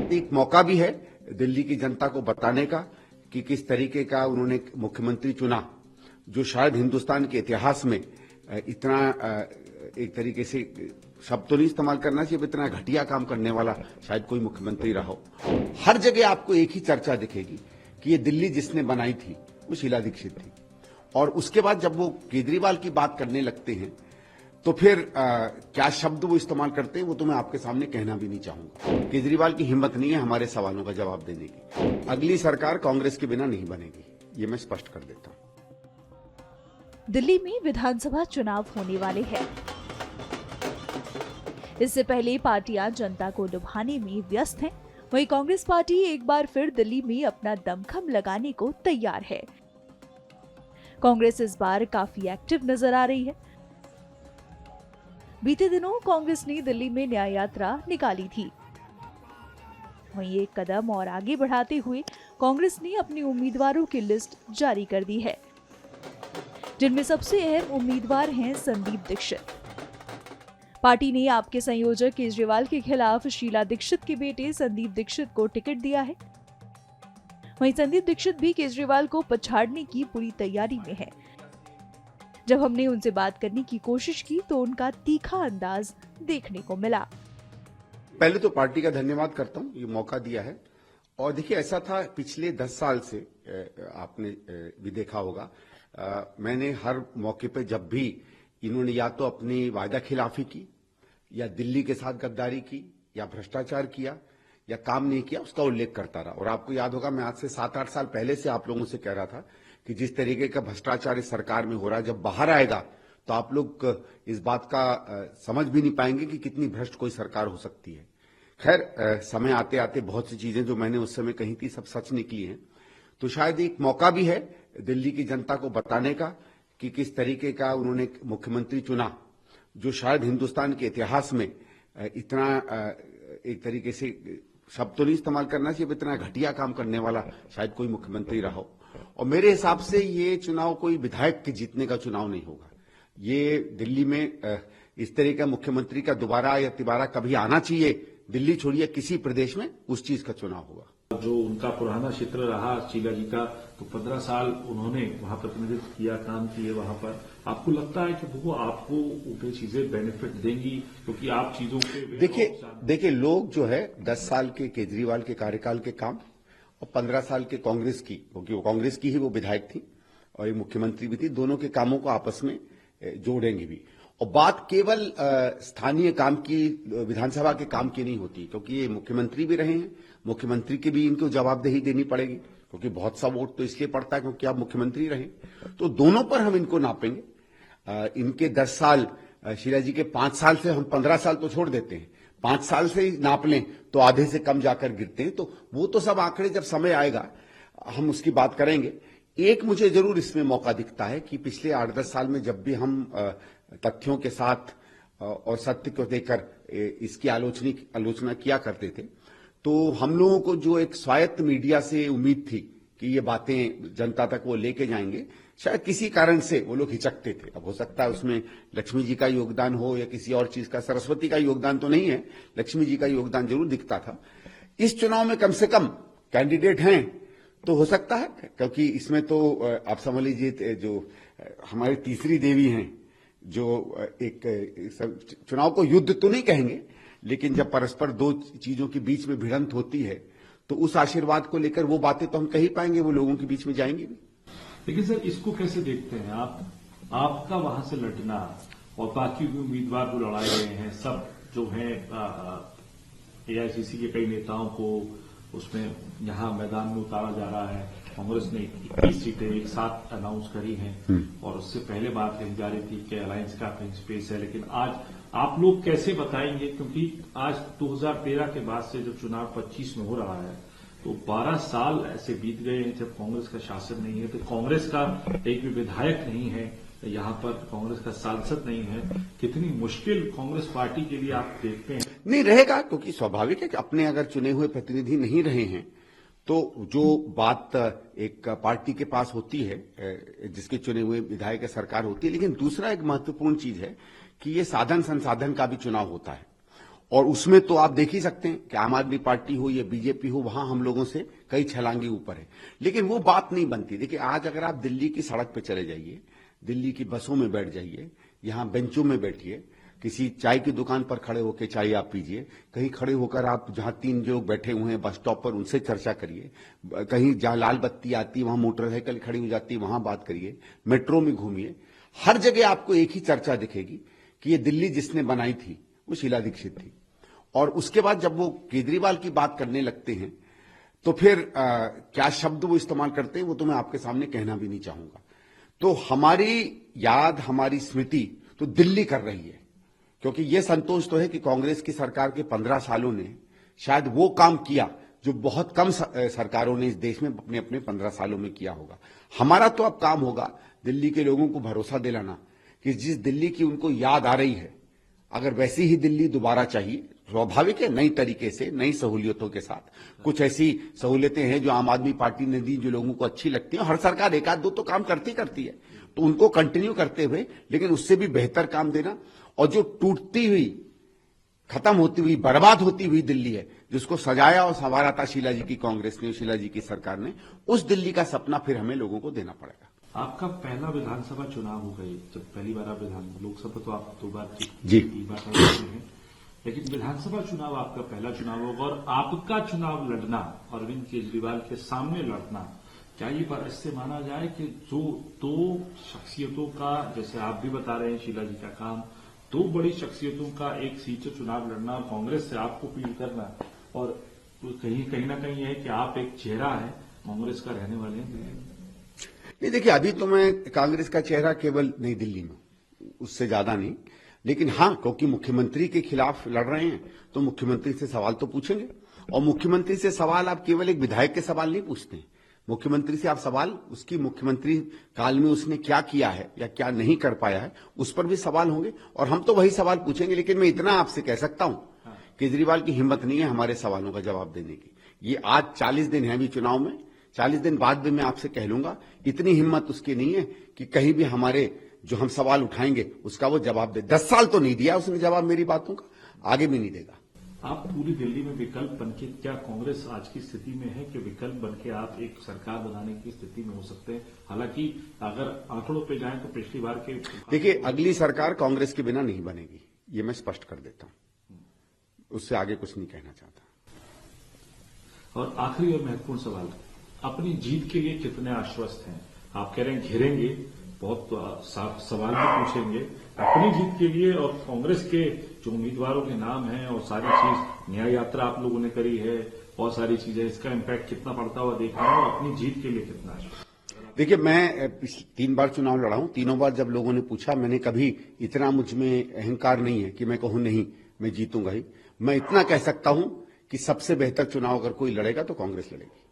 शायद एक मौका भी है दिल्ली की जनता को बताने का कि किस तरीके का उन्होंने मुख्यमंत्री चुना, जो शायद हिंदुस्तान के इतिहास में इतना एक तरीके से शब्द तो नहीं इस्तेमाल करना चाहिए, इतना घटिया काम करने वाला शायद कोई मुख्यमंत्री रहा हो। हर जगह आपको एक ही चर्चा दिखेगी कि ये दिल्ली जिसने बनाई थी वो शीला दीक्षित थी, और उसके बाद जब वो केजरीवाल की बात करने लगते हैं तो फिर क्या शब्द वो इस्तेमाल करते हैं वो तो मैं आपके सामने कहना भी नहीं चाहूंगा। केजरीवाल की हिम्मत नहीं है हमारे सवालों का जवाब देने की। अगली सरकार कांग्रेस के बिना नहीं बनेगी, ये मैं स्पष्ट कर देता हूं। दिल्ली में विधानसभा चुनाव होने वाले हैं। इससे पहले पार्टियां जनता को लुभाने में व्यस्त हैं। वहीं कांग्रेस पार्टी एक बार फिर दिल्ली में अपना दमखम लगाने को तैयार है। कांग्रेस इस बार काफी एक्टिव नजर आ रही है। बीते दिनों कांग्रेस ने दिल्ली में न्याय यात्रा निकाली थी। वहीं एक कदम और आगे बढ़ाते हुए कांग्रेस ने अपने उम्मीदवारों की लिस्ट जारी कर दी है, जिनमें सबसे अहम उम्मीदवार हैं संदीप दीक्षित। पार्टी ने आपके संयोजक केजरीवाल के खिलाफ शीला दीक्षित के बेटे संदीप दीक्षित को टिकट दिया है। वहीं संदीप दीक्षित भी केजरीवाल को पछाड़ने की पूरी तैयारी में है। जब हमने उनसे बात करने की कोशिश की तो उनका तीखा अंदाज देखने को मिला। पहले तो पार्टी का धन्यवाद करता हूं, ये मौका दिया है। और देखिए, ऐसा था पिछले 10 साल से, आपने भी देखा होगा, मैंने हर मौके पे जब भी इन्होंने या तो अपनी वायदा खिलाफी की, या दिल्ली के साथ गद्दारी की, या भ्रष्टाचार किया, या काम नहीं किया, उसका उल्लेख करता रहा। और आपको याद होगा, मैं आज से 7-8 साल पहले से आप लोगों से कह रहा था कि जिस तरीके का भ्रष्टाचार इस सरकार में हो रहा है, जब बाहर आएगा तो आप लोग इस बात का समझ भी नहीं पाएंगे कि कितनी भ्रष्ट कोई सरकार हो सकती है। खैर, समय आते आते बहुत सी चीजें जो मैंने उस समय कही थी सब सच निकली हैं। तो शायद एक मौका भी है दिल्ली की जनता को बताने का कि किस तरीके का उन्होंने मुख्यमंत्री चुना, जो शायद हिंदुस्तान के इतिहास में इतना एक तरीके से शब्द तो नहीं इस्तेमाल करना चाहिए, इतना घटिया काम करने वाला शायद कोई मुख्यमंत्री रहा हो। और मेरे हिसाब से ये चुनाव कोई विधायक के जीतने का चुनाव नहीं होगा। ये दिल्ली में इस तरह का मुख्यमंत्री का दोबारा या तिबारा कभी आना चाहिए, दिल्ली छोड़िए किसी प्रदेश में, उस चीज का चुनाव होगा। जो उनका पुराना क्षेत्र रहा शीला जी का, तो 15 साल उन्होंने वहां प्रतिनिधित्व किया, काम किए वहां पर। आपको लगता है कि वो आपको ऊपर चीजें बेनिफिट देंगी, क्योंकि आप चीजों के देखिए लोग जो है 10 साल के केजरीवाल के कार्यकाल के काम और 15 साल के कांग्रेस की, क्योंकि वो कांग्रेस की ही वो विधायक थी और ये मुख्यमंत्री भी थी, दोनों के कामों को आपस में जोड़ेंगे भी। और बात केवल स्थानीय काम की, विधानसभा के काम की नहीं होती, क्योंकि ये मुख्यमंत्री भी रहे हैं, मुख्यमंत्री की भी इनको जवाबदेही देनी पड़ेगी, क्योंकि बहुत सा वोट तो इसलिए पड़ता है क्योंकि आप मुख्यमंत्री रहे। तो दोनों पर हम इनको नापेंगे। इनके 10 साल, शीला जी के 5 साल से हम 15 साल तो छोड़ देते हैं, 5 साल से ही नाप लें तो आधे से कम जाकर गिरते हैं। तो वो तो सब आंकड़े जब समय आएगा हम उसकी बात करेंगे। एक मुझे जरूर इसमें मौका दिखता है कि पिछले 8-10 साल में जब भी हम तथ्यों के साथ और सत्य को देकर इसकी आलोचना किया करते थे, तो हम लोगों को जो एक स्वायत्त मीडिया से उम्मीद थी कि ये बातें जनता तक वो लेके जाएंगे, शायद किसी कारण से वो लोग हिचकते थे। अब हो सकता है उसमें लक्ष्मी जी का योगदान हो या किसी और चीज का, सरस्वती का योगदान तो नहीं है, लक्ष्मी जी का योगदान जरूर दिखता था। इस चुनाव में कम से कम कैंडिडेट हैं तो हो सकता है, क्योंकि इसमें तो आप समझ लीजिए जो हमारी तीसरी देवी हैं, जो एक चुनाव को युद्ध तो नहीं कहेंगे, लेकिन जब परस्पर दो चीजों के बीच में भिड़ंत होती है तो उस आशीर्वाद को लेकर वो बातें तो हम कह ही पाएंगे, वो लोगों के बीच में जाएंगे भी। लेकिन सर, इसको कैसे देखते हैं आप? आपका वहां से लड़ना और बाकी उम्मीदवार जो लड़ाए गए हैं, सब जो हैं एआईसीसी के कई नेताओं को उसमें यहां मैदान में उतारा जा रहा है। कांग्रेस ने 21 सीटें एक साथ अनाउंस करी हैं और उससे पहले बात कही जा रही थी कि अलायंस का कहीं स्पेस है। लेकिन आज आप लोग कैसे बताएंगे, क्योंकि आज 2013 के बाद से जब चुनाव 25 में हो रहा है तो 12 साल ऐसे बीत गए हैं जब कांग्रेस का शासन नहीं है, तो कांग्रेस का एक भी विधायक नहीं है यहां पर, कांग्रेस का सांसद नहीं है। कितनी मुश्किल कांग्रेस पार्टी के लिए आप देखते हैं? नहीं रहेगा, क्योंकि स्वाभाविक है कि अपने अगर चुने हुए प्रतिनिधि नहीं रहे हैं तो जो बात एक पार्टी के पास होती है, जिसके चुने हुए विधायक सरकार होती है। लेकिन दूसरा एक महत्वपूर्ण चीज है कि ये साधन संसाधन का भी चुनाव होता है और उसमें तो आप देख ही सकते हैं कि आम आदमी पार्टी हो या बीजेपी हो, वहां हम लोगों से कई छलांगे ऊपर है। लेकिन वो बात नहीं बनती। देखिए, आज अगर आप दिल्ली की सड़क पे चले जाइए, दिल्ली की बसों में बैठ जाइए, यहां बेंचों में बैठिए, किसी चाय की दुकान पर खड़े होकर चाय आप पीजिए, कहीं खड़े होकर आप जहां 3 लोग बैठे हुए हैं बस स्टॉप पर उनसे चर्चा करिए, कहीं जहां लाल बत्ती आती वहां मोटरसाइकिल खड़ी हो जाती वहां बात करिए, मेट्रो में घूमिए, हर जगह आपको एक ही चर्चा दिखेगी कि ये दिल्ली जिसने बनाई थी वो शीला दीक्षित थी। और उसके बाद जब वो केजरीवाल की बात करने लगते हैं तो फिर क्या शब्द वो इस्तेमाल करते हैं वो तो मैं आपके सामने कहना भी नहीं चाहूंगा। तो हमारी याद, हमारी स्मृति तो दिल्ली कर रही है, क्योंकि ये संतोष तो है कि कांग्रेस की सरकार के 15 सालों ने शायद वो काम किया जो बहुत कम सरकारों ने इस देश में अपने अपने 15 सालों में किया होगा। हमारा तो अब काम होगा दिल्ली के लोगों को भरोसा दिलाना कि जिस दिल्ली की उनको याद आ रही है, अगर वैसी ही दिल्ली दोबारा चाहिए, स्वाभाविक है, नई तरीके से, नई सहूलियतों के साथ। कुछ ऐसी सहूलियतें हैं जो आम आदमी पार्टी ने दी जो लोगों को अच्छी लगती है। हर सरकार एक आध दो तो काम करती है, तो उनको कंटिन्यू करते हुए, लेकिन उससे भी बेहतर काम देना। और जो टूटती हुई, खत्म होती हुई, बर्बाद होती हुई दिल्ली है, जिसको सजाया और संवारा था शीला जी की कांग्रेस ने, शीला जी की सरकार ने, उस दिल्ली का सपना फिर हमें लोगों को देना पड़ेगा। आपका पहला विधानसभा चुनाव हो गई, जब पहली बार आप लोकसभा तो आप 2 बार जी हैं, लेकिन विधानसभा चुनाव आपका पहला चुनाव होगा और आपका चुनाव लड़ना, अरविंद केजरीवाल के सामने लड़ना, क्या ये बात इससे माना जाए कि जो 2 शख्सियतों का, जैसे आप भी बता रहे हैं शीला जी का काम, 2 बड़ी शख्सियतों का एक सीट से चुनाव लड़ना और कांग्रेस से आपको अपील करना, और कहीं ना कहीं है कि आप एक चेहरा है कांग्रेस का रहने वाले हैं? नहीं, देखिए, अभी तो मैं कांग्रेस का चेहरा केवल नई दिल्ली में, उससे ज्यादा नहीं। लेकिन हां, क्योंकि मुख्यमंत्री के खिलाफ लड़ रहे हैं तो मुख्यमंत्री से सवाल तो पूछेंगे। और मुख्यमंत्री से सवाल आप केवल एक विधायक के सवाल नहीं पूछते हैं। मुख्यमंत्री से आप सवाल उसकी मुख्यमंत्री काल में उसने क्या किया है या क्या नहीं कर पाया है, उस पर भी सवाल होंगे और हम तो वही सवाल पूछेंगे। लेकिन मैं इतना आपसे कह सकता हूं, केजरीवाल की हिम्मत नहीं है हमारे सवालों का जवाब देने की। ये आज 40 दिन है अभी चुनाव में, 40 दिन बाद भी मैं आपसे कह लूंगा, इतनी हिम्मत उसकी नहीं है कि कहीं भी हमारे जो हम सवाल उठाएंगे उसका वो जवाब दे। 10 साल तो नहीं दिया उसने जवाब मेरी बातों का, आगे भी नहीं देगा। आप पूरी दिल्ली में विकल्प बनके, क्या कांग्रेस आज की स्थिति में है कि विकल्प बनके आप एक सरकार बनाने की स्थिति में हो सकते हैं? हालांकि अगर आंकड़ों पे जाएं तो पिछली बार के, देखिए, अगली सरकार कांग्रेस के बिना नहीं बनेगी, ये मैं स्पष्ट कर देता हूं। उससे आगे कुछ नहीं कहना चाहता। और आखिरी और महत्वपूर्ण सवाल, अपनी जीत के लिए कितने आश्वस्त हैं? आप कह रहे हैं घेरेंगे, बहुत साफ सवाल भी पूछेंगे अपनी जीत के लिए, और कांग्रेस के जो उम्मीदवारों के नाम हैं और सारी चीज, न्याय यात्रा आप लोगों ने करी है, बहुत सारी चीजें, इसका इम्पैक्ट कितना पड़ता हुआ देख रहे हैं और अपनी जीत के लिए कितना है? देखिए, मैं 3 बार चुनाव लड़ा हूं। तीनों बार जब लोगों ने पूछा, मैंने कभी इतना मुझ में अहंकार नहीं है कि मैं कहूं नहीं मैं जीतूंगा ही। मैं इतना कह सकता हूं कि सबसे बेहतर चुनाव अगर कोई लड़ेगा तो कांग्रेस लड़ेगी।